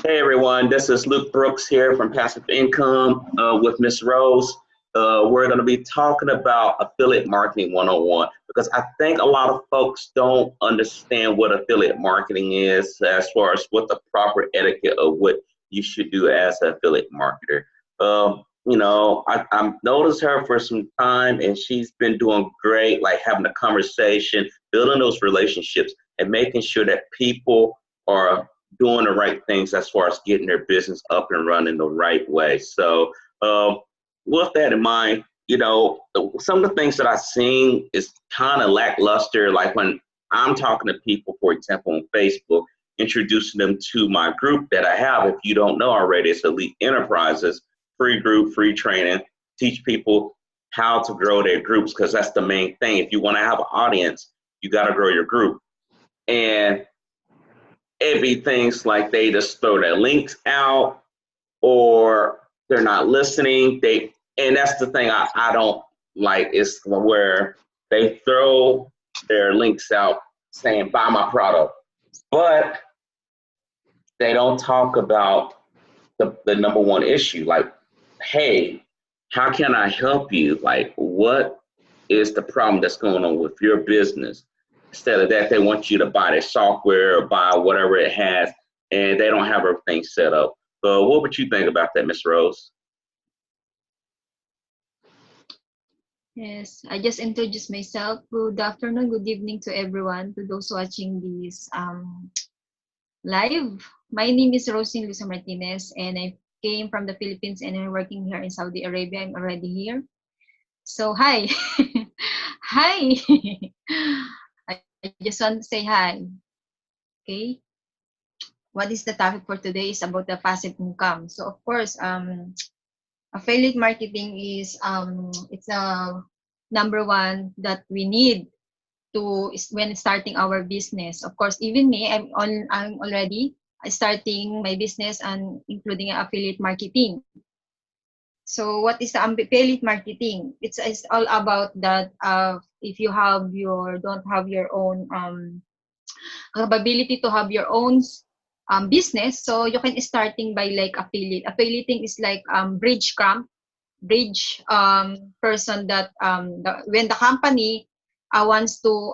Hey everyone, this is Luke Brooks here from Passive Income with Miss Rose. We're going to be talking about affiliate marketing 101 because I think a lot of folks don't understand what affiliate marketing is as far as what the proper etiquette of what you should do as an affiliate marketer. I've noticed her for some time and she's been doing great, like having a conversation, building those relationships and making sure that people are doing the right things as far as getting their business up and running the right way. So with that in mind, some of the things that I've seen is kind of lackluster. Like when I'm talking to people, for example, on Facebook, introducing them to my group that I have. If you don't know already, it's Elite Enterprises, free group, free training, teach people how to grow their groups because that's the main thing. If you want to have an audience, you got to grow your group. And everything's like they just throw their links out or they're not listening. And that's the thing I don't like is where they throw their links out saying buy my product, but they don't talk about the number one issue. Like, hey, how can I help you? Like, what is the problem that's going on with your business? Instead of that, they want you to buy their software or buy whatever it has, and they don't have everything set up. So what would you think about that, Miss Rose? Yes, I just introduced myself. Good afternoon, good evening to everyone, to those watching this live. My name is Rosin Luisa Martinez, and I came from the Philippines and I'm working here in Saudi Arabia. I'm already here. So, hi. Hi. I just want to say hi. Okay. What is the topic for today is about the passive income. So, of course, affiliate marketing is it's a number one that we need to when starting our business. Of course, even me, I'm already starting my business and including affiliate marketing. So what is the affiliate marketing? It's all about that. If you don't have your own capability to have your own business, so you can starting by like affiliate. Affiliating is like bridge person that when the company wants to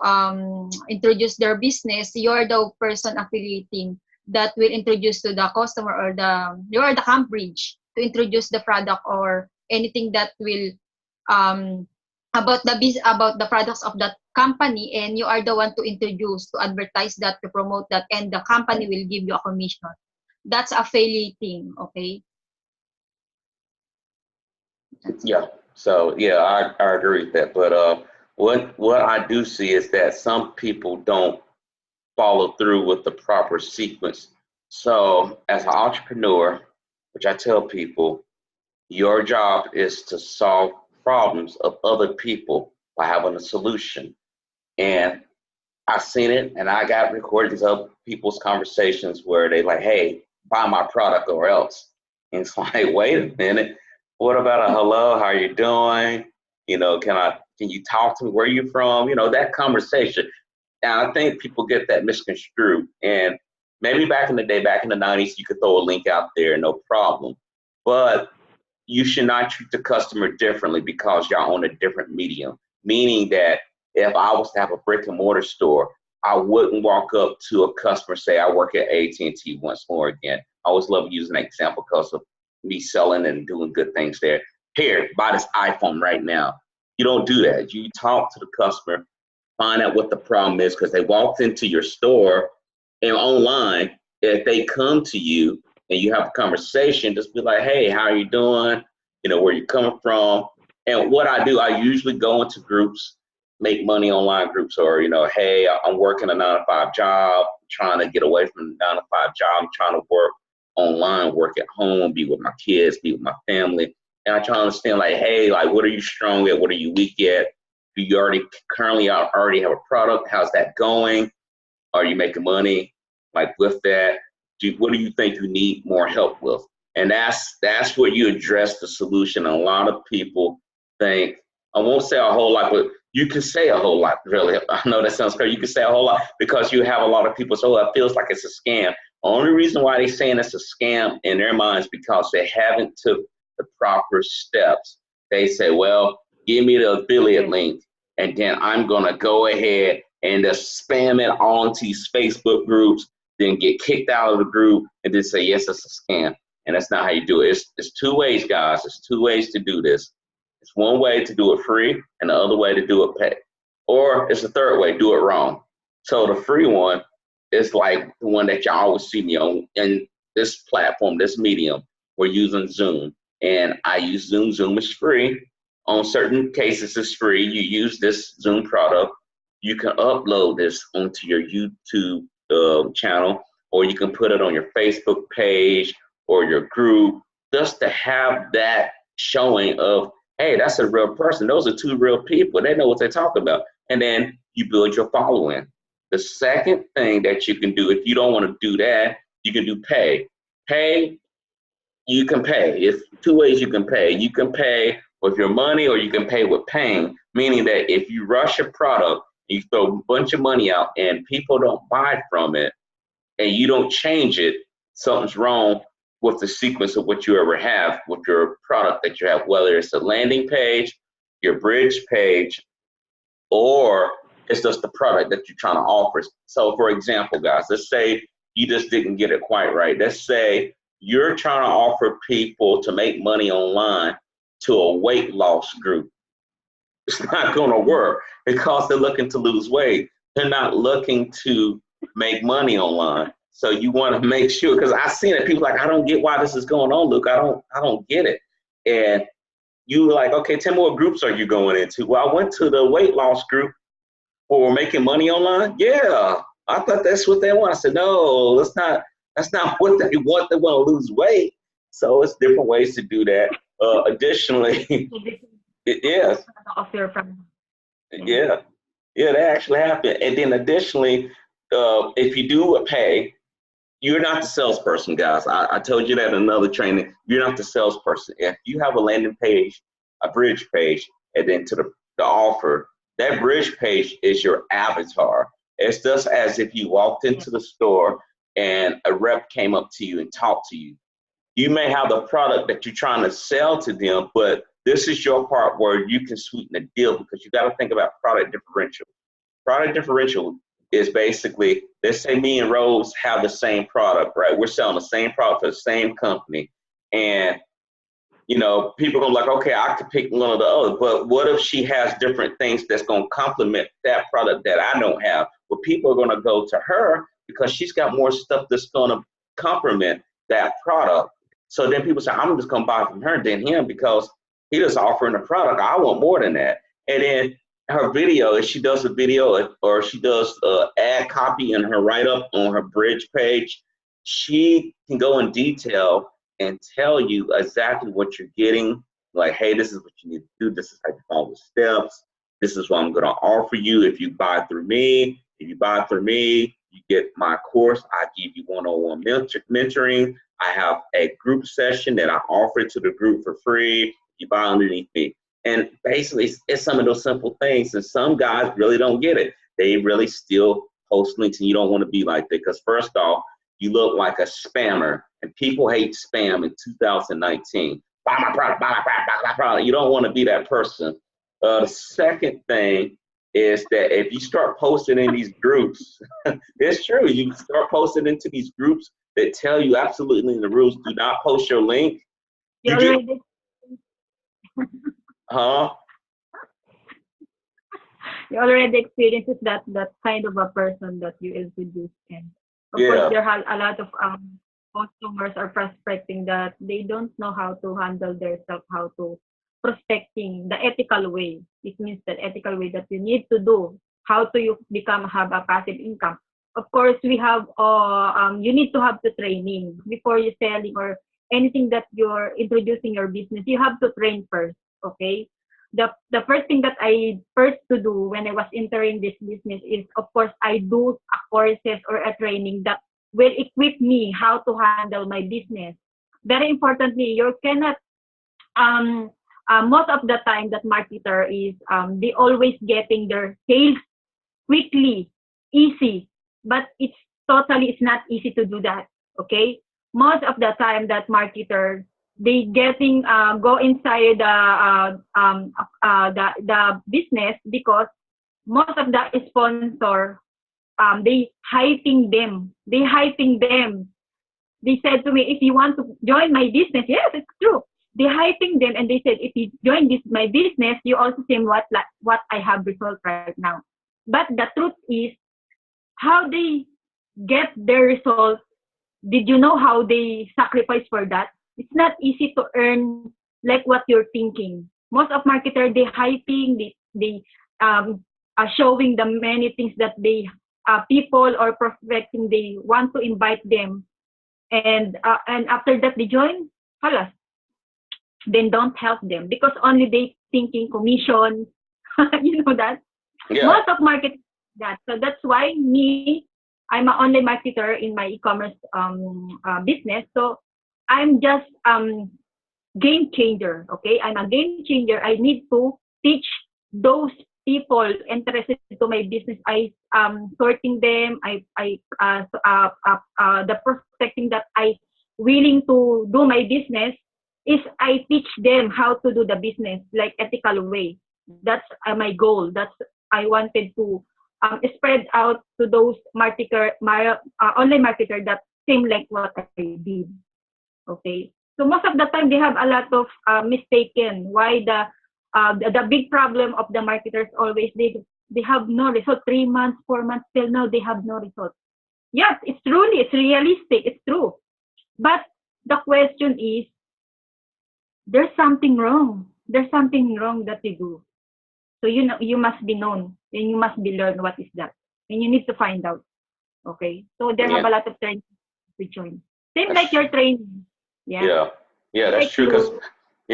introduce their business, you're the person affiliating that will introduce to the customer or you're the camp bridge to introduce the product or anything that will um, about the products of that company, and you are the one to introduce, to advertise that, to promote that, and the company will give you a commission. That's affiliating. Okay. Yeah. So yeah, I agree with that. But what I do see is that some people don't follow through with the proper sequence. So as an entrepreneur, which I tell people, your job is to solve problems of other people by having a solution. And I've seen it, and I got recordings of people's conversations where they like, hey, buy my product or else. And it's like, wait a minute, what about a hello, how are you doing? Can you talk to me? Where are you from? That conversation. And I think people get that misconstrued. And maybe back in the day, back in the 90s, you could throw a link out there, no problem. But you should not treat the customer differently because y'all own a different medium. Meaning that if I was to have a brick and mortar store, I wouldn't walk up to a customer and say, I work at AT&T once more again. I always love using that example because of me selling and doing good things there. Here, buy this iPhone right now. You don't do that. You talk to the customer, find out what the problem is because they walked into your store and online. If they come to you and you have a conversation, just be like, hey, how are you doing? Where you coming from? And what I do, I usually go into groups, make money online groups, or, hey, I'm working a 9-to-5 job, trying to get away from the 9-to-5 job. I'm trying to work online, work at home, be with my kids, be with my family. And I try to understand, like, hey, like, what are you strong at? What are you weak at? Do you currently already have a product? How's that going? Are you making money? Like with that, what do you think you need more help with? And that's where you address the solution. A lot of people think, I won't say a whole lot, but you can say a whole lot, really. I know that sounds crazy. You can say a whole lot because you have a lot of people say, oh, it feels like it's a scam. Only reason why they're saying it's a scam in their minds because they haven't took the proper steps. They say, well, give me the affiliate Yes. link, and then I'm gonna go ahead and just spam it onto these Facebook groups, then get kicked out of the group, and then say, yes, it's a scam. And that's not how you do it. It's two ways, guys. It's two ways to do this. It's one way to do it free, and the other way to do it pay. Or it's a third way, do it wrong. So the free one is like the one that y'all always see me on in this platform, this medium. We're using Zoom, and I use Zoom. Zoom is free. On certain cases, it's free. You use this Zoom product. You can upload this onto your YouTube channel, or you can put it on your Facebook page or your group, just to have that showing of, hey, that's a real person. Those are two real people. They know what they're talking about. And then you build your following. The second thing that you can do, if you don't want to do that, you can do pay. Pay, you can pay. It's two ways you can pay. You can pay with your money, or you can pay with pain, meaning that if you rush a product, you throw a bunch of money out and people don't buy from it, and you don't change it, something's wrong with the sequence of what you ever have with your product that you have, whether it's a landing page, your bridge page, or it's just the product that you're trying to offer. So for example, guys, let's say you just didn't get it quite right. Let's say you're trying to offer people to make money online to a weight loss group. It's not going to work because they're looking to lose weight. They're not looking to make money online. So you want to make sure, because I've seen it. People are like, I don't get why this is going on, Luke. I don't get it. And you were like, okay, 10 more groups are you going into? Well, I went to the weight loss group for making money online. Yeah, I thought that's what they want. I said, no, that's not what they want. They want to lose weight. So it's different ways to do that. Additionally, So this is yes, of your from. Yes. yeah, yeah, that actually happened. And then additionally, if you do a pay, you're not the salesperson, guys. I told you that in another training. You're not the salesperson. If you have a landing page, a bridge page, and then to the offer, that bridge page is your avatar. It's just as if you walked Yes. into the store and a rep came up to you and talked to you. You may have the product that you're trying to sell to them, but this is your part where you can sweeten the deal, because you got to think about product differential. Product differential is basically, let's say me and Rose have the same product, right? We're selling the same product for the same company. And, people are going to be like, okay, I could pick one or the other. But what if she has different things that's going to complement that product that I don't have? Well, people are going to go to her because she's got more stuff that's going to complement that product. So then people say, I'm just going to buy from her than him because he just offering a product. I want more than that. And then her video, if she does a video or she does ad copy in her write-up on her bridge page, she can go in detail and tell you exactly what you're getting. Like, hey, this is what you need to do. This is how you follow the steps. This is what I'm going to offer you if you buy through me. If you buy through me, you get my course. I give you one-on-one mentoring. I have a group session that I offer to the group for free. You buy underneath me. And basically, it's some of those simple things. And some guys really don't get it. They really still post links, and you don't want to be like that because, first off, you look like a spammer. And people hate spam in 2019. Buy my product, buy my product, buy my product. You don't want to be that person. The second thing is that if you start posting in these groups, it's true. You start posting into these groups that tell you absolutely in the rules, do not post your link. You You get, already huh? you already experiences that kind of a person that you introduce, and of course Yeah. there are a lot of customers are prospecting that they don't know how to handle themselves, how to prospecting the ethical way. It means that ethical way that you need to do, how to you become have a passive income. Of course we have you need to have the training before you selling or anything that you're introducing your business. You have to train first. Okay, the first thing that I first to do when I was entering this business is, of course, I do a courses or a training that will equip me how to handle my business. Very importantly, you cannot most of the time that marketer is they always getting their sales quickly, easy, but it's totally, it's not easy to do that. Okay, most of the time that marketer, they getting go inside the business, because most of the sponsor, they hyping them. They said to me, if you want to join my business, yes, it's true. They hyping them, and they said, if you join this my business, you also see what I have result right now. But the truth is, how they get their results, did you know how they sacrifice for that? It's not easy to earn like what you're thinking. Most of marketers, they hyping, they are showing the many things that they people or prospecting, they want to invite them, and after that they join, halas, then don't help them because only they thinking commission. You know that Yeah. most of market that. So that's why me, I'm an online marketer in my e-commerce business. So I'm just game changer. Okay, I'm a game changer. I need to teach those people interested to my business. I sorting them. The prospecting that I willing to do my business is I teach them how to do the business like ethical way. That's my goal. That's I wanted to spread out to those online marketer that same like what I did. Okay, so most of the time they have a lot of mistaken. Why the big problem of the marketers always, they have no result. 3 months, 4 months, till now they have no result. Yes, it's realistic, it's true. But the question is, there's something wrong. There's something wrong that you do. So you know, you must be known, and you must be learned what is that, and you need to find out. Okay, so there have Yeah. a lot of training to join. Same That's like your training. Yeah. Yeah, yeah, that's Like true. Cause you.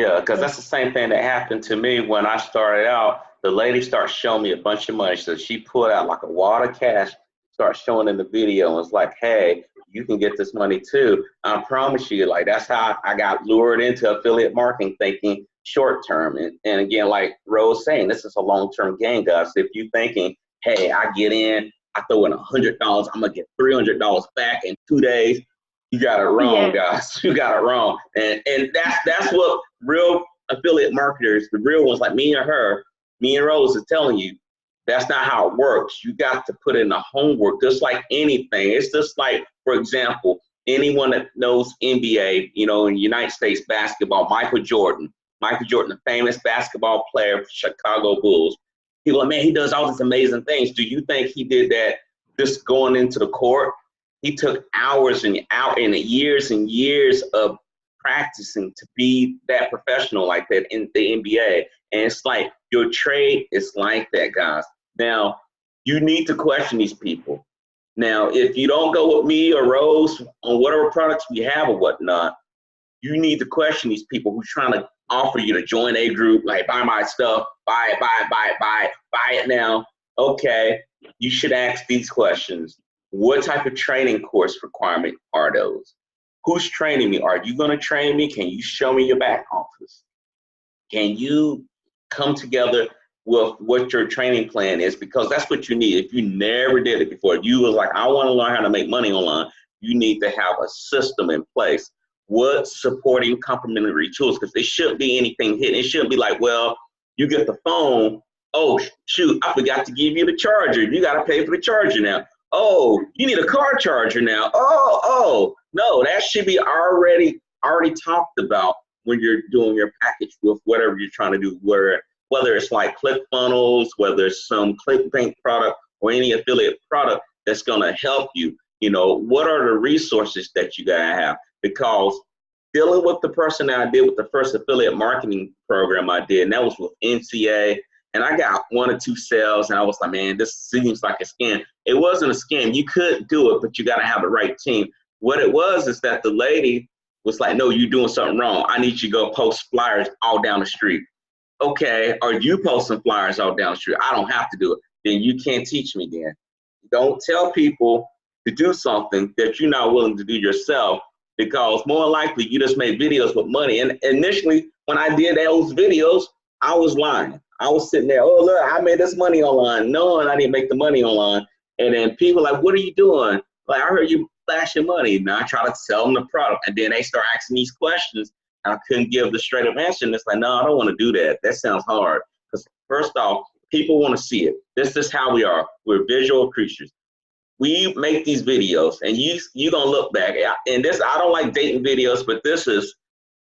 yeah, cause Yes. that's the same thing that happened to me when I started out. The lady started showing me a bunch of money, so she pulled out like a wad of cash, started showing in the video, and was like, "Hey, you can get this money too." I promise you, like that's how I got lured into affiliate marketing, thinking short term. And again, like Rose saying, this is a long term game, guys. If you thinking, "Hey, I get in, I throw in $100, I'm gonna get $300 back in 2 days." You got it wrong, Yes. guys. You got it wrong. And that's what real affiliate marketers, the real ones like me and her, me and Rose is telling you, that's not how it works. You got to put in the homework, just like anything. It's just like, for example, anyone that knows NBA, you know, in United States basketball, Michael Jordan, the famous basketball player for Chicago Bulls. People are like, man, he does all these amazing things. Do you think he did that just going into the court? He took hours and years and years of practicing to be that professional like that in the NBA. And it's like your trade is like that, guys. Now, you need to question these people. Now, if you don't go with me or Rose on whatever products we have or whatnot, you need to question these people who's trying to offer you to join a group, like buy my stuff, buy it, buy it, buy it, buy it, buy it now. Okay, you should ask these questions. What type of training course requirement are those? Who's training me? Are you going to train me? Can you show me your back office? Can you come together with what your training plan is? Because that's what you need. If you never did it before, if you was like, I want to learn how to make money online, you need to have a system in place. What supporting complementary tools? Because it shouldn't be anything hidden. It shouldn't be like, well, you get the phone. Oh, shoot, I forgot to give you the charger. You got to pay for the charger now. Oh, you need a car charger now. Oh, no, that should be already talked about when you're doing your package with whatever you're trying to do, whether it's like ClickFunnels, whether it's some ClickBank product or any affiliate product that's going to help you. You know, what are the resources that you got to have? Because dealing with the person that I did with the first affiliate marketing program I did, and that was with NCA, and I got 1 or 2 sales, and I was like, man, this seems like a scam. It wasn't a scam. You could do it, but you got to have the right team. What it was is that the lady was like, no, you're doing something wrong. I need you to go post flyers all down the street. Okay, are you posting flyers all down the street? I don't have to do it. Then you can't teach me then. Don't tell people to do something that you're not willing to do yourself, because more likely you just made videos with money. And initially, when I did those videos, I was lying. I was sitting there, oh, look, I made this money online, knowing I didn't make the money online. And then people like, what are you doing? Like, I heard you flashing money. Now I try to sell them the product, and then they start asking these questions. And I couldn't give the straight up answer. And it's like, no, I don't want to do that. That sounds hard. Because first off, people want to see it. This is how we are. We're visual creatures. We make these videos, and you gonna look back. And this, I don't like dating videos, but this is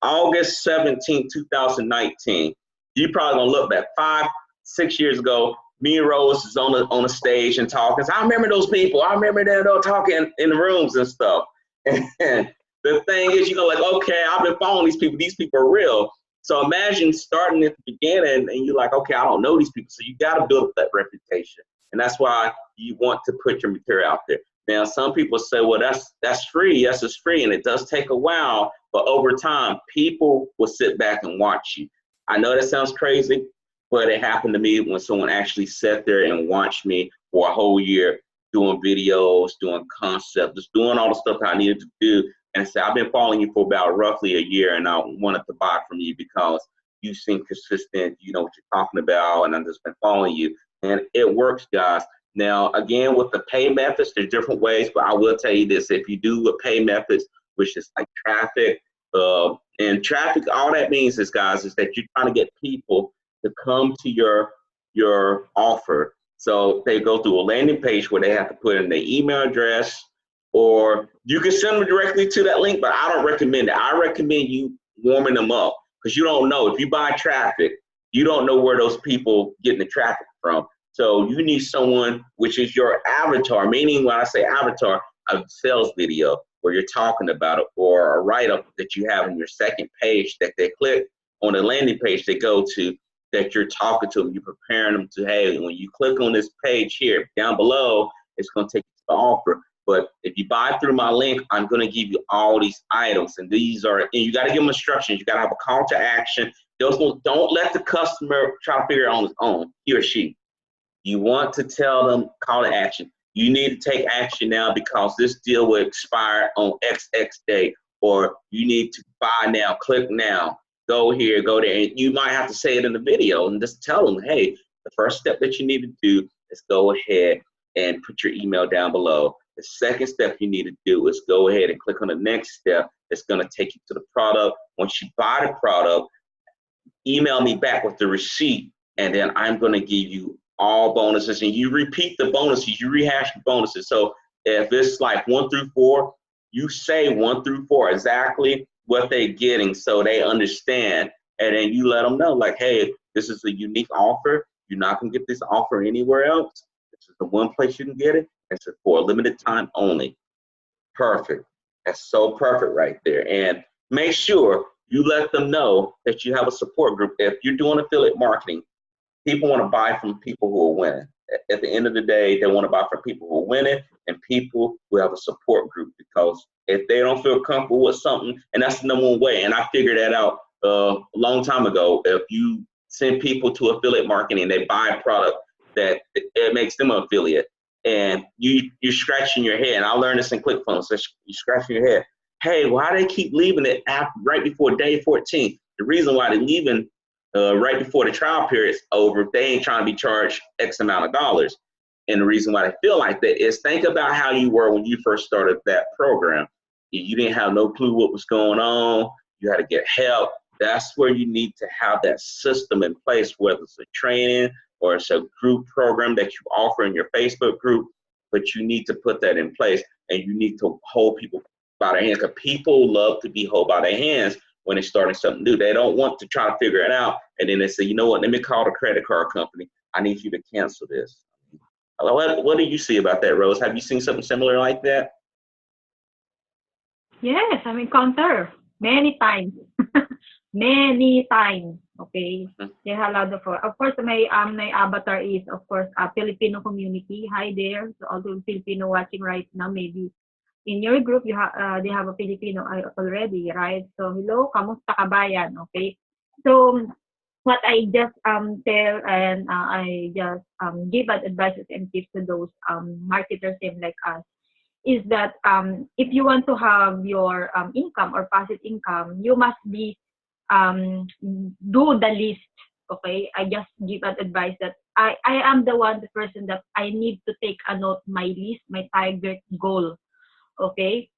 August 17, 2019. You probably gonna look back 5-6 years ago. Me and Rose is on the stage and talking. So I remember those people. I remember them talking in the rooms and stuff. And the thing is, you go like, okay, I've been following these people. These people are real. So imagine starting at the beginning and you're like, okay, I don't know these people. So you got to build up that reputation. And that's why you want to put your material out there. Now, some people say, well, that's free. Yes, it's free. And it does take a while. But over time, people will sit back and watch you. I know that sounds crazy, but it happened to me when someone actually sat there and watched me for a whole year doing videos, doing concepts, just doing all the stuff that I needed to do. And said, I've been following you for about roughly a year, and I wanted to buy from you because you seem consistent, you know what you're talking about, and I've just been following you. And it works, guys. Now, again, with the pay methods, there's different ways, but I will tell you this. If you do with pay methods, which is like traffic, and traffic, all that means is, guys, is that you're trying to get people to come to your offer. So they go through a landing page where they have to put in their email address, or you can send them directly to that link, but I don't recommend it. I recommend you warming them up, because you don't know. If you buy traffic, you don't know where those people getting the traffic from. So you need someone, which is your avatar, meaning when I say avatar, a sales video where you're talking about it, or a write-up that you have on your second page that they click on the landing page they go to, that you're talking to them, you're preparing them to, hey, when you click on this page here, down below, it's going to take you to the offer. But if you buy through my link, I'm going to give you all these items. And these are, and you got to give them instructions. You got to have a call to action. Don't let the customer try to figure it out on his own, he or she. You want to tell them call to action. You need to take action now because this deal will expire on XX day, or you need to buy now, click now, go here, go there. And you might have to say it in the video and just tell them, hey, the first step that you need to do is go ahead and put your email down below. The second step you need to do is go ahead and click on the next step. It's going to take you to the product. Once you buy the product, email me back with the receipt, and then I'm going to give you all bonuses. And you repeat the bonuses, you rehash the bonuses. So if it's like 1 through 4, you say 1 through 4 exactly what they're getting so they understand. And then you let them know, like, hey, this is a unique offer. You're not going to get this offer anywhere else. This is the one place you can get it. It's for a limited time only. Perfect. That's so perfect right there. And make sure you let them know that you have a support group. If you're doing affiliate marketing, people want to buy from people who are winning. At the end of the day, they want to buy from people who are winning and people who have a support group, because if they don't feel comfortable with something, and that's the number one way, and I figured that out a long time ago. If you send people to affiliate marketing, they buy a product that it makes them an affiliate, and you're scratching your head, and I learned this in ClickFunnels, so you're scratching your head. Hey, why do they keep leaving it right before day 14? The reason why they're leaving right before the trial period's over, they ain't trying to be charged X amount of dollars. And the reason why they feel like that is, think about how you were when you first started that program. You didn't have no clue what was going on. You had to get help. That's where you need to have that system in place, whether it's a training or it's a group program that you offer in your Facebook group, but you need to put that in place, and you need to hold people by their hands, because people love to be held by their hands when they're starting something new. They don't want to try to figure it out, and then they say, you know what, let me call the credit card company. I need you to cancel this. What do you see about that, Rose? Have you seen something similar like that? Yes, I'm encounter many times. Many times. Okay. They allowed for. Of course, my avatar is, of course, a Filipino community. Hi there. So all the Filipino watching right now, maybe in your group they have a Filipino already, right? So hello, kamusta kabayan? Okay. So what I just tell, and I just give advices and tips to those marketers same like us, is that if you want to have your income or passive income, you must be do the list. Okay, I just give an advice that I am the person that I need to take a note my list, my target goal. Okay?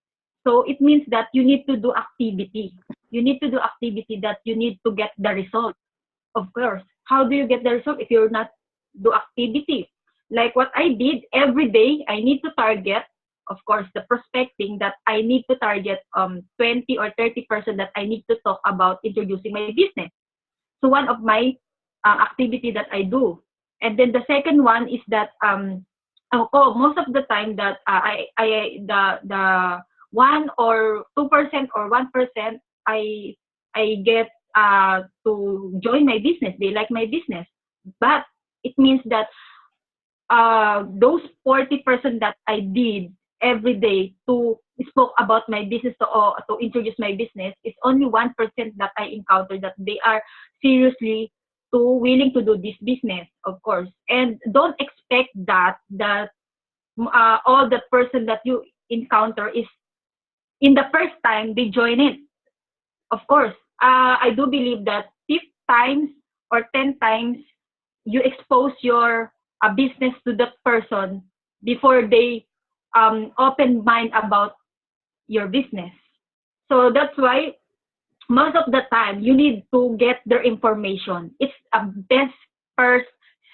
So it means that you need to do activity. You need to do activity that you need to get the result. Of course. How do you get the result if you're not do activity? Like what I did every day, I need to target, of course, the prospecting that I need to target 20 or 30% that I need to talk about introducing my business. So one of my activity that I do. And then the second one is that most of the time that the 1 or 2% or 1% I get to join my business. They like my business, but it means that those 40% that I did every day to spoke about my business to introduce my business is only 1% that I encounter that they are seriously to willing to do this business, of course. And don't expect that all the person that you encounter is in the first time they join it. Of course, I do believe that 5 times or 10 times you expose your business to that person before they open mind about your business. So that's why most of the time you need to get their information. It's a best first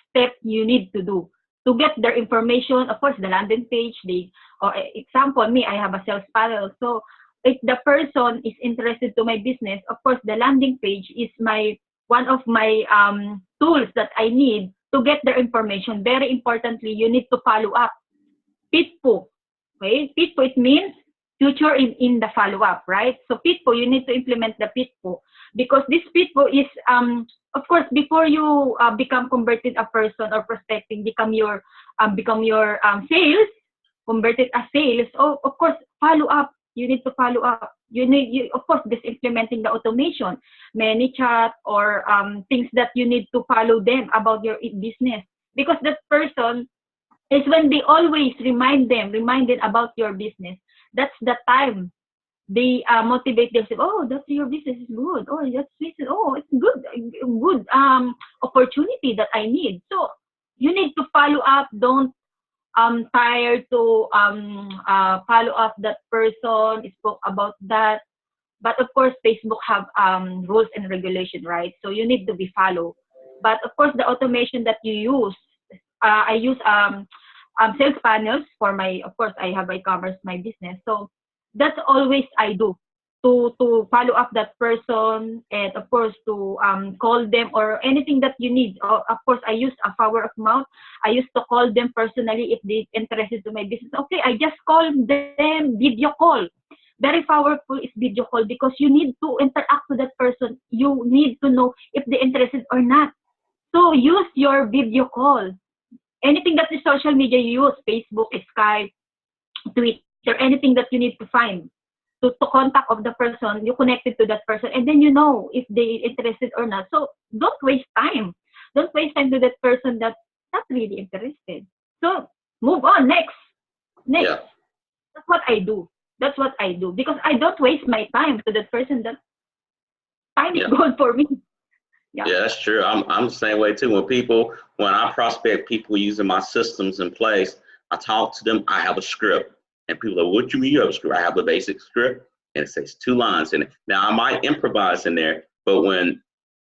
step you need to do to get their information. Of course, the landing page. Or example, me, I have a sales panel. So if the person is interested to my business, of course, the landing page is my one of my tools that I need to get their information. Very importantly, you need to follow up. PITPO. Okay, PITPO, it means future in the follow-up, right? So PITPO, you need to implement the PITPO because this PITPO is, of course, before you become converted a person or prospecting, become your sales, converted as sales. Oh, of course, follow up. You need to follow up. Of course, this implementing the automation, many chat or things that you need to follow them about your business because that person is when they always reminded about your business. That's the time they motivate themselves. Oh, that's your business is good. Oh, that's business. Oh, it's good opportunity that I need. So you need to follow up. Don't tired to follow up that person. Spoke about that. But of course, Facebook have rules and regulation, right? So you need to be followed. But of course, the automation that you use, I use sales panels for my. Of course, I have e-commerce my business, so that's always I do to follow up that person and of course to call them or anything that you need. Of course, I use a power of mouth. I used to call them personally if they interested to my business. Okay, I just call them video call. Very powerful is video call because you need to interact with that person. You need to know if they're interested or not. So use your video call. Anything that is social media you use, Facebook, Skype, Twitter, anything that you need to find to contact of the person, you connected to that person, and then you know if they interested or not. So don't waste time. Don't waste time to that person that's not really interested. So move on. Next. Yeah. That's what I do. That's what I do because I don't waste my time to that person. That time is Yeah. gold for me. Yeah. Yeah, that's true. I'm the same way too. When I prospect people using my systems in place, I talk to them. I have a script, and people are, what you mean you have a script? I have a basic script, and it says 2 lines in it. Now I might improvise in there, but when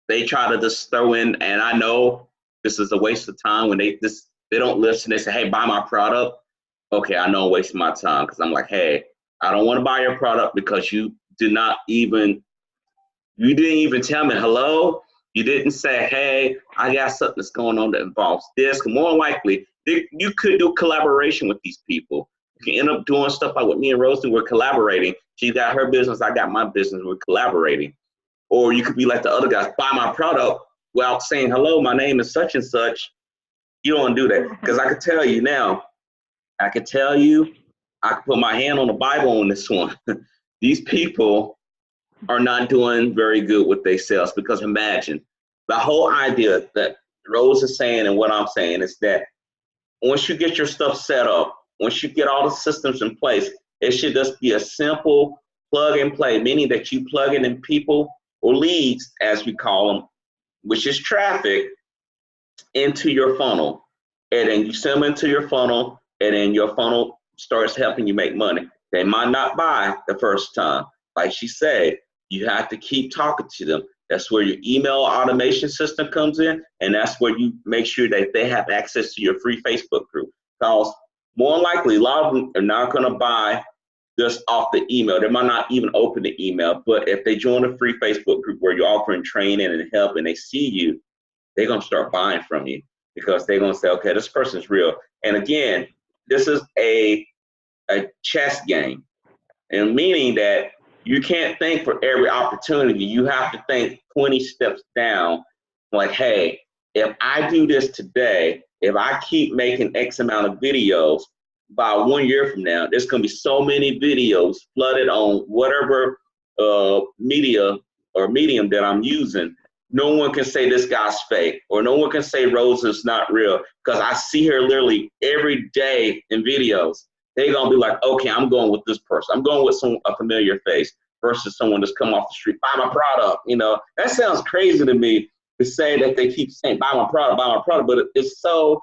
they try to just throw in, and I know this is a waste of time when they don't listen. They say, hey, buy my product. Okay, I know I'm wasting my time because I'm like, hey, I don't want to buy your product because you didn't even tell me hello. You didn't say, hey, I got something that's going on that involves this. More likely, you could do collaboration with these people. You can end up doing stuff like what me and Rose do. We're collaborating. She got her business, I got my business. We're collaborating. Or you could be like the other guys, buy my product without saying, hello, my name is such and such. You don't want to do that. Because I could tell you now, I could put my hand on the Bible on this one. These people are not doing very good with their sales because imagine the whole idea that Rose is saying and what I'm saying is that once you get your stuff set up, once you get all the systems in place, it should just be a simple plug and play, meaning that you plug in people or leads, as we call them, which is traffic, into your funnel. And then you send them into your funnel, and then your funnel starts helping you make money. They might not buy the first time. Like she said, you have to keep talking to them. That's where your email automation system comes in, and that's where you make sure that they have access to your free Facebook group. Because more likely, a lot of them are not going to buy just off the email. They might not even open the email, but if they join a free Facebook group where you're offering training and help and they see you, they're going to start buying from you because they're going to say, okay, this person's real. And again, this is a chess game, and meaning that you can't think for every opportunity. You have to think 20 steps down. Like, hey, if I do this today, if I keep making X amount of videos, by 1 year from now, there's going to be so many videos flooded on whatever media or medium that I'm using. No one can say this guy's fake, or no one can say Rose is not real, because I see her literally every day in videos. They're gonna be like, okay, I'm going with this person. I'm going with a familiar face versus someone that's come off the street, buy my product. You know, that sounds crazy to me to say that they keep saying buy my product, but it's so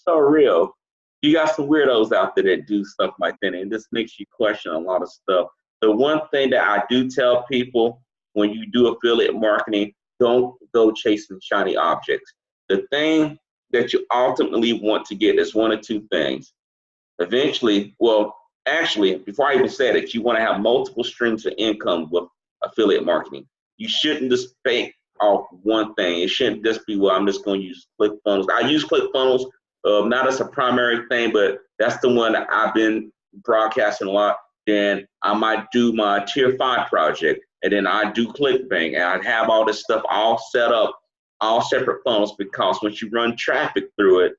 real. You got some weirdos out there that do stuff like that, and this makes you question a lot of stuff. The one thing that I do tell people when you do affiliate marketing, don't go chasing shiny objects. The thing that you ultimately want to get is one of two things. Eventually, well, actually, before I even said it, you want to have multiple streams of income with affiliate marketing. You shouldn't just bank off one thing. It shouldn't just be, well, I'm just going to use ClickFunnels. I use ClickFunnels not as a primary thing, but that's the one that I've been broadcasting a lot. Then I might do my Tier 5 project, and then I do ClickBank, and I have all this stuff all set up, all separate funnels, because once you run traffic through it,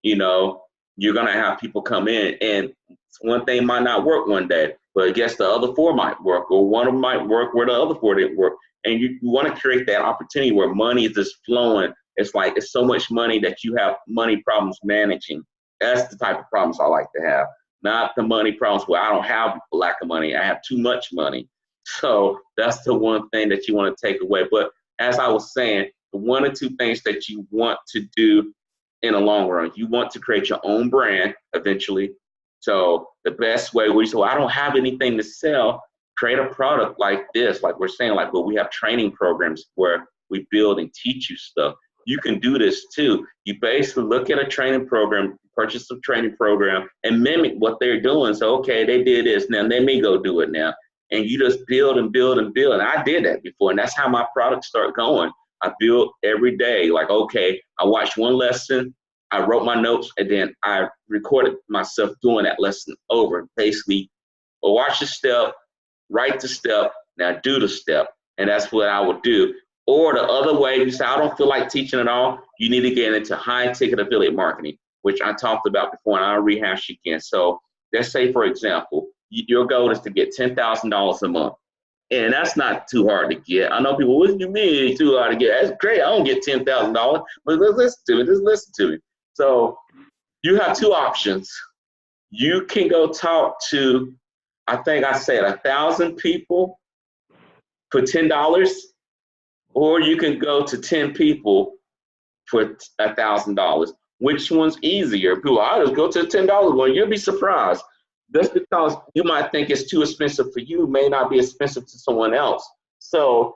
you know, you're going to have people come in, and one thing might not work one day, but I guess the other four might work, or one of them might work where the other four didn't work. And you want to create that opportunity where money is just flowing. It's like it's so much money that you have money problems managing. That's the type of problems I like to have, not the money problems where I don't have a lack of money. I have too much money. So that's the one thing that you want to take away. But as I was saying, the one or two things that you want to do in the long run, you want to create your own brand eventually. So the best way, where you say, well, I don't have anything to sell, create a product like this, like we're saying, like, well, we have training programs where we build and teach you stuff. You can do this too. You basically look at a training program, purchase a training program, and mimic what they're doing. So, okay, they did this, now let me go do it now. And you just build and build and build. And I did that before, and that's how my products start going. I build every day. Like, okay, I watched one lesson, I wrote my notes, and then I recorded myself doing that lesson over. Basically, watch the step, write the step, now do the step. And that's what I would do. Or the other way, you say, I don't feel like teaching at all, you need to get into high ticket affiliate marketing, which I talked about before, and I'll rehash again. So let's say, for example, your goal is to get $10,000 a month. And that's not too hard to get. I know people, what do you mean it's too hard to get? That's great. I don't get $10,000, but let's listen to me. Just listen to me. So you have two options. You can go talk to, I think I said 1,000 people for $10, or you can go to 10 people for $1,000. Which one's easier? People, I'll just go to the $10 one. You'll be surprised. Just because you might think it's too expensive for you may not be expensive to someone else. So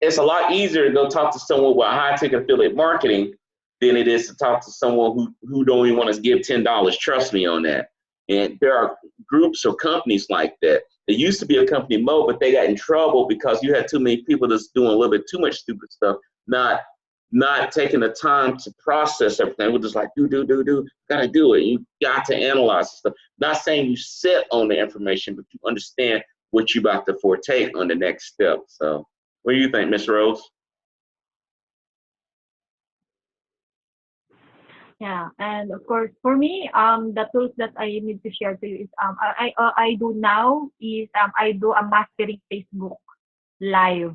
it's a lot easier to go talk to someone with high ticket affiliate marketing than it is to talk to someone who don't even want to give $10. Trust me on that. And there are groups or companies like that. There used to be a company, Mo, but they got in trouble because you had too many people that's doing a little bit too much stupid stuff, not taking the time to process everything. We're just like, gotta do it. You got to analyze stuff. Not saying you sit on the information, but you understand what you're about to foretake on the next step. So what do you think, Miss Rose? Yeah, and of course, for me, the tools that I need to share to you is I do now is I do a mastering Facebook live.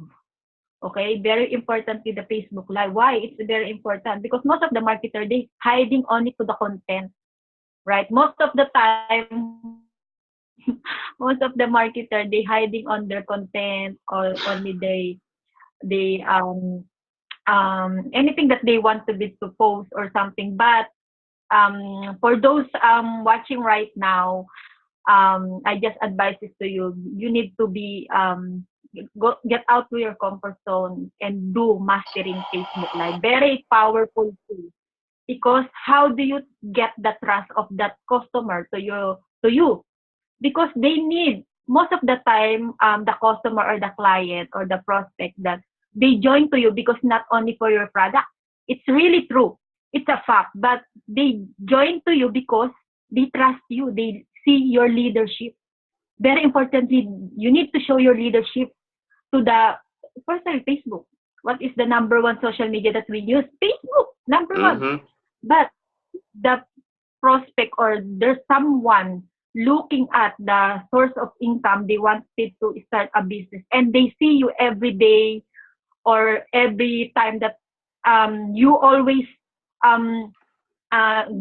Okay, very importantly, the Facebook live. Why? It's very important because most of the marketer they hiding only to the content, right? Most of the time, most of the marketer they hiding on their content or only they anything that they want to be to post or something. But for those watching right now, I just advise this to you. You need to be get out to your comfort zone and do mastering Facebook Live. Very powerful tool. Because how do you get the trust of that customer to you? Because they need most of the time the customer or the client or the prospect that they join to you because not only for your product. It's really true. It's a fact. But they join to you because they trust you. They see your leadership. Very importantly, you need to show your leadership to the personal Facebook. What is the number one social media that we use? Facebook, number one. Mm-hmm. But the prospect or there's someone looking at the source of income, they wanted to start a business and they see you every day or every time that you always um,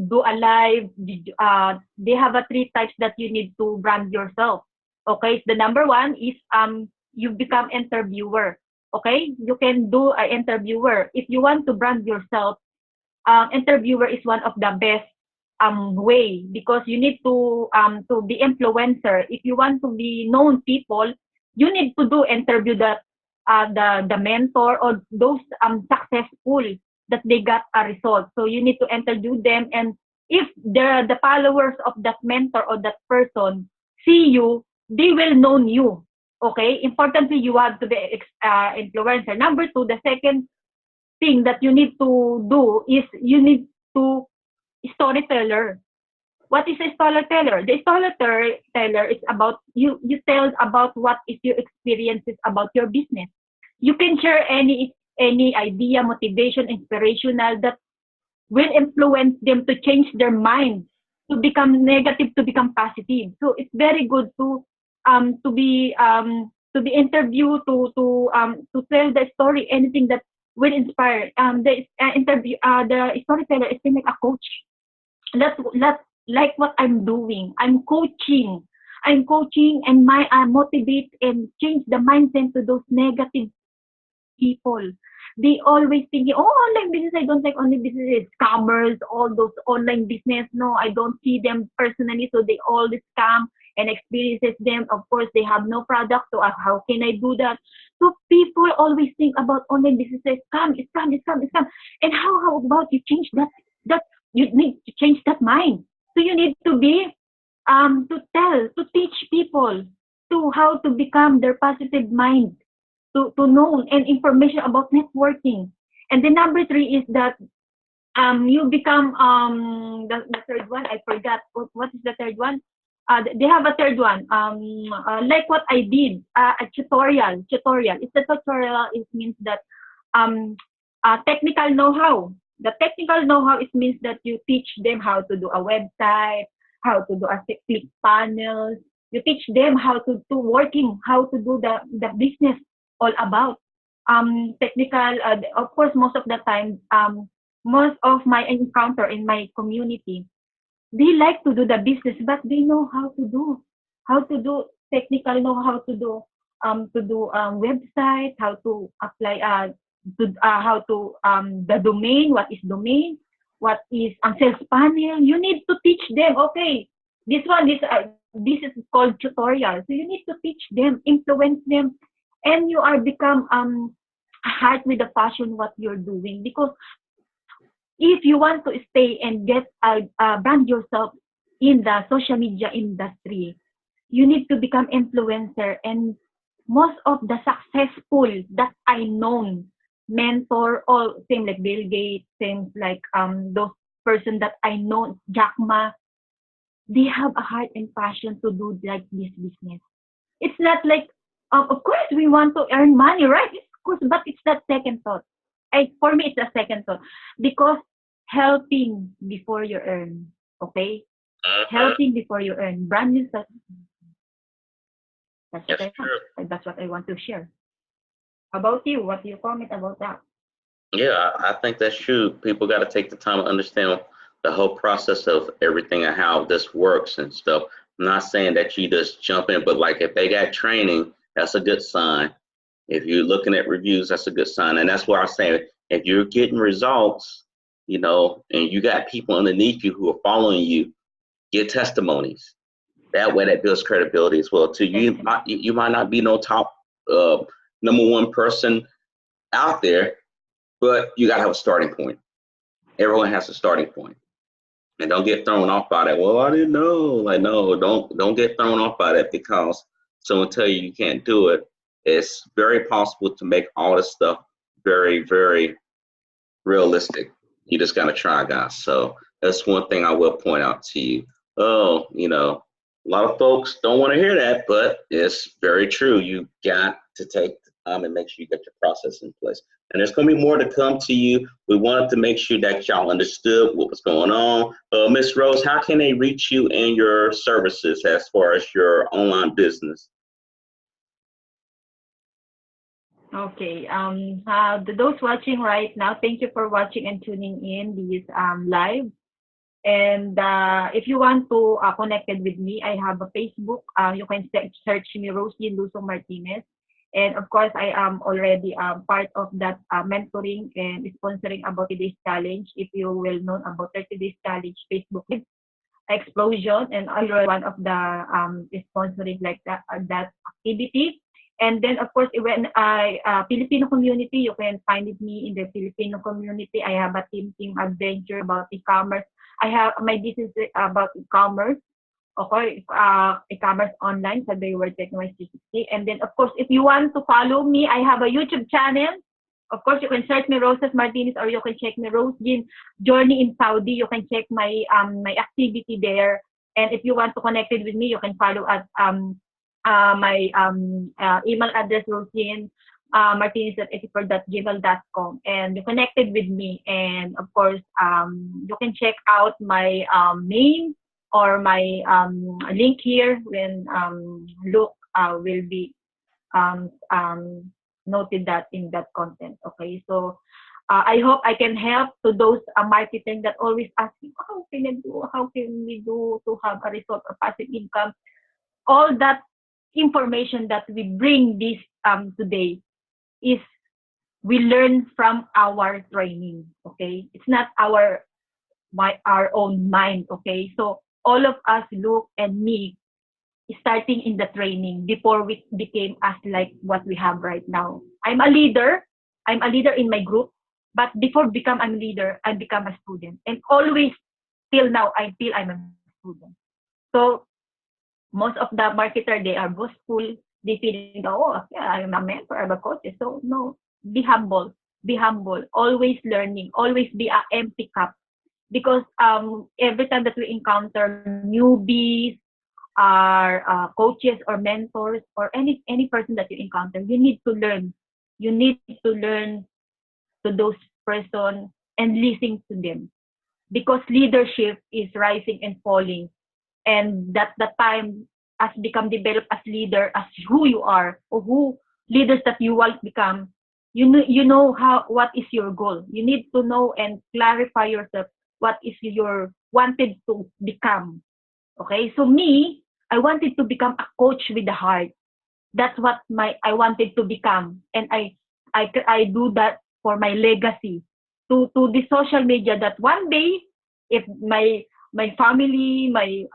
do a live. They have a three types that you need to brand yourself. Okay, the number one is you become interviewer. Okay, you can do an interviewer if you want to brand yourself. Interviewer is one of the best way because you need to be influencer. If you want to be known people, you need to do interview that the mentor or those successful that they got a result. So you need to interview them, and if the followers of that mentor or that person see you, they will know you. Okay, importantly, you have to be influencer. Number two, the second thing that you need to do is you need to storyteller. What is a storyteller? The storyteller is about you tell about what is your experiences about your business. You can share any idea, motivation, inspirational that will influence them to change their mind to become negative to become positive. So it's very good to be interviewed to tell the story, anything that will inspire. The storyteller is like a coach. That's like what I'm doing. I'm coaching. I'm coaching and I motivate and change the mindset to those negative people. They always thinking, oh, online business, I don't like online business, scammers, all those online business. No, I don't see them personally, so they always scam and experiences them. Of course, they have no product, so how can I do that? So people always think about online business, scam, scam, scam, scam. And how about you change that? That you need to change that mind. So you need to be to teach people to how to become their positive mind to know and information about networking. And the number three is that you become the third one. I forgot what is the third one. They have a third one. Like what I did, a tutorial. Tutorial. It's a tutorial. It means that technical know-how. The technical know-how it means that you teach them how to do a website, how to do a click panels. You teach them how to working, how to do the business all about technical. Of course, most of the time, most of my encounter in my community, they like to do the business, but they know how to do technical, know how to do website, how to apply how to the domain, what is domain, what is sales panel. You need to teach them. Okay, this is called tutorial. So you need to teach them, influence them, and you are become heart with the passion what you're doing. Because if you want to stay and get brand yourself in the social media industry, you need to become influencer. And most of the successful that I known, mentor, all same like Bill Gates, same like those person that I know, Jack Ma, they have a heart and passion to do like this business. It's not like, of course, we want to earn money, right? Of course, but it's that second thought. For me, it's a second thought because helping before you earn, okay? Helping before you earn. Brand new stuff. That's what That's I true. want. That's what I want to share. How about you? What do you comment about that? Yeah, I think that's true. People got to take the time to understand the whole process of everything and how this works and stuff. I'm not saying that you just jump in, but like if they got training, that's a good sign. If you're looking at reviews, that's a good sign. And that's why I'm saying if you're getting results, and you got people underneath you who are following you, get testimonies. That way, that builds credibility as well too. You might not be no top number one person out there, but you gotta have a starting point. Everyone has a starting point, and don't get thrown off by that. Well, I didn't know. Like, no, don't get thrown off by that because someone tell you you can't do it. It's very possible to make all this stuff very, very realistic. You just gotta try, guys. So that's one thing I will point out to you. Oh, a lot of folks don't want to hear that, but it's very true. You got to take the time and make sure you get your process in place. And there's going to be more to come to you. We wanted to make sure that y'all understood what was going on. Miss Rose, how can they reach you and your services as far as your online business? Okay. Those watching right now, thank you for watching and tuning in this live. And if you want to connected with me, I have a Facebook. You can search me, Rosie Luso Martinez. And of course, I am already part of that mentoring and sponsoring about 30 Days Challenge. If you will know about 30 Days Challenge Facebook explosion, and I'm one of the sponsoring like that activity. And then of course, when I Filipino community, you can find me in the Filipino community. I have a team adventure about e-commerce. I have my business about e-commerce. Okay, e-commerce online sa Bayward Technology 360. And then, of course, if you want to follow me, I have a YouTube channel. Of course, you can search me Roses Martinez, or you can check me Rose Jean Journey in Saudi. You can check my my activity there. And if you want to connect it with me, you can follow at my email address rosejean martinez@84.gmail.com, and you connected with me. And of course, you can check out my name or my link here when look will be noted that in that content. Okay, so I hope I can help to those marketing that always asking, how can I do, how can we do to have a result of passive income. All that information that we bring this today is we learn from our training. Okay, it's not our own mind. Okay, so all of us, Luke and me, starting in the training before we became as like what we have right now. I'm a leader in my group, but before become a leader, I become a student, and always till now I feel I'm a student. So most of the marketer, they are boastful. They feel, oh yeah, I'm a mentor, I'm a coach. So no, be humble, always learning, always be an empty cup. Because every time that we encounter newbies, coaches or mentors or any person that you encounter, you need to learn. You need to learn to those person and listen to them, because leadership is rising and falling, and that the time has become developed as leader, as who you are or who leaders that you want to become. You know how, what is your goal. You need to know and clarify yourself what is your wanted to become. Okay, so me, I wanted to become a coach with the heart. That's what I wanted to become, and I do that for my legacy to the social media, that one day if my family, my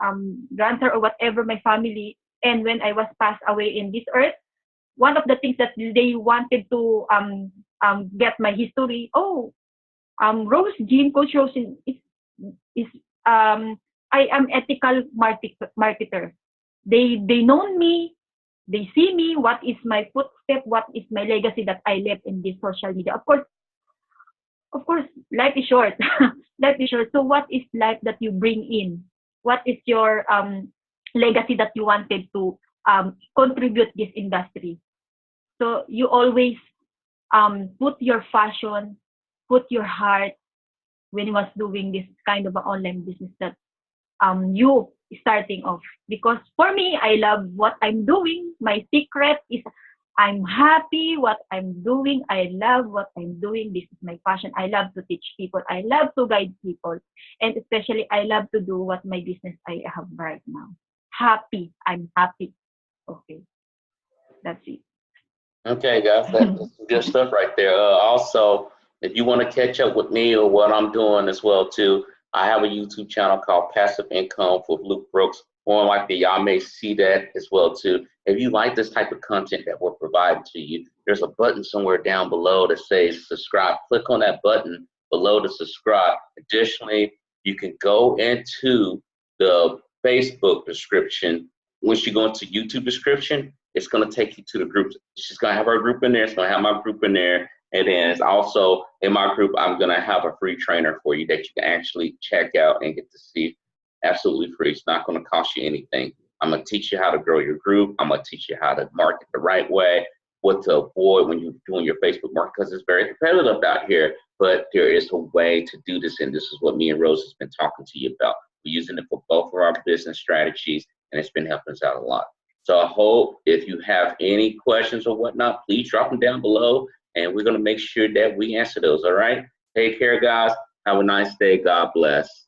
grandson or whatever, my family, and when I was passed away in this earth, one of the things that they wanted to get my history. Oh, Rose Jean, Coach Rose is I am ethical marketer. They know me, they see me, what is my footstep, what is my legacy that I left in this social media. Of course, life is short. Life is short. So what is life that you bring in? What is your legacy that you wanted to contribute this industry? So you always put your passion, put your heart when you was doing this kind of an online business that you starting off. Because for me, I love what I'm doing. My secret is I'm happy what I'm doing. I love what I'm doing. This is my passion. I love to teach people. I love to guide people. And especially, I love to do what my business I have right now. Happy. I'm happy. Okay. That's it. Okay, guys, that's some good stuff right there. Also, if you want to catch up with me or what I'm doing as well too, I have a YouTube channel called Passive Income with Luke Brooks more likely y'all may see that as well too. If you like this type of content that we're providing to you, there's a button somewhere down below that says subscribe. Click on that button below to subscribe. Additionally, you can go into the Facebook description. Once you go into YouTube description, it's going to take you to the groups. It's just going to have our group in there. It's going to have my group in there. And then it's also in my group, I'm going to have a free trainer for you that you can actually check out and get to see absolutely free. It's not going to cost you anything. I'm going to teach you how to grow your group. I'm going to teach you how to market the right way, what to avoid when you're doing your Facebook market, because it's very competitive out here. But there is a way to do this, and this is what me and Rose has been talking to you about. We're using it for both of our business strategies, and it's been helping us out a lot. So I hope if you have any questions or whatnot, please drop them down below, and we're going to make sure that we answer those, all right? Take care, guys. Have a nice day. God bless.